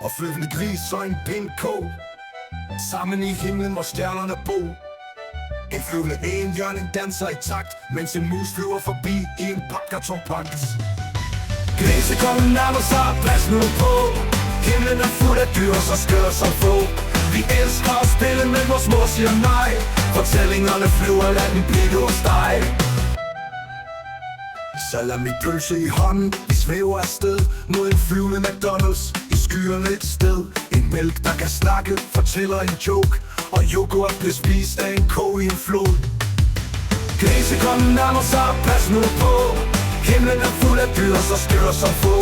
Og flyvende gris og en pind ko, sammen i himlen hvor stjernerne bo. En flyvende enhjørning danser i takt, mens en mus flyver forbi i en papkartonpagt. Grisekongen nærmer sig, pas nu på. Himlen er fuld af dyr, så skør som få. Vi elsker at spille, men vores mor siger nej. Fortællingerne flyver, lad den blive hos dig. Salami-pølse i hånden, vi svæver afsted mod en flyvende McDonald's i skyerne et sted. En mælk, der kan snakke, fortæller en joke, og yoghurt bliver spist af en ko i en flod. Grisekongen nærmer sig, pas nu på. Himlen er fuld af dyr, så skør som få.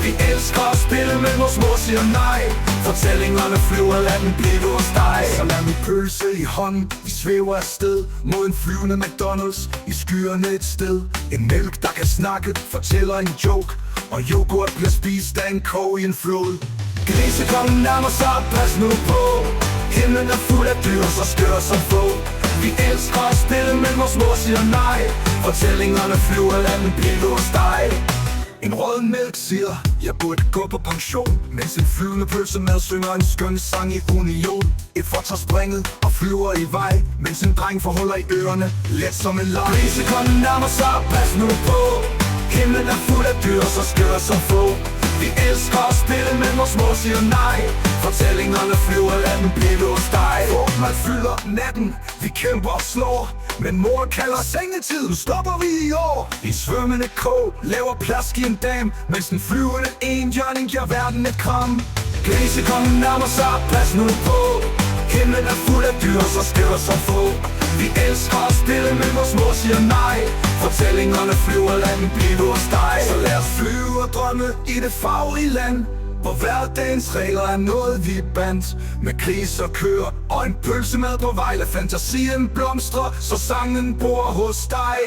Vi elsker at spille, men vores mor siger nej. Fortællingerne flyver, lad den blive hos dig. Salami-pølse i hånden, vi svæver afsted mod en flyvende McDonald's i skyerne et sted. En mælk, der kan snakke, fortæller en joke, og yoghurt bliver spist af en ko i en flod. Grisekongen nærmer sig, pas nu på. Himlen er fuld af dyr, så skør som få. Vi elsker at spille, men vores mor siger nej. Fortællingerne flyver, lad den blive hos dig. En rød mælk siger, jeg burde gå på pension, mens en flyvende pølsemad synger en skøn sang i union. Et får tager springet og flyver i vej, mens en dreng får huller i ørerne, let som en leg. Grisekongen nærmer sig, pas nu på. Himlen er fuld af dyr, så skør som få. Vi elsker at spille, men vores mor siger nej. Fortællingerne flyver, lad den blive hos dig. Man fylder natten, vi kæmper og slår, men mor kalder sengetid, nu stopper vi i år. En svømmende ko laver plask i en dam, mens den flyvende enhjørning giver verden et kram. Grisekongen nærmer sig, pas nu på. Himlen er fuld af dyr, så skør som få. Vi elsker at spille, men vores mor siger nej. Fortællingerne flyver, lad den blive hos dig. Så lad os flyve og drømme i det farverige land, hvor hverdagens regler er noget vi bandt. Med gris og køer og en pølsemad på vej, lad fantasien blomstre, så sangen bor hos dig.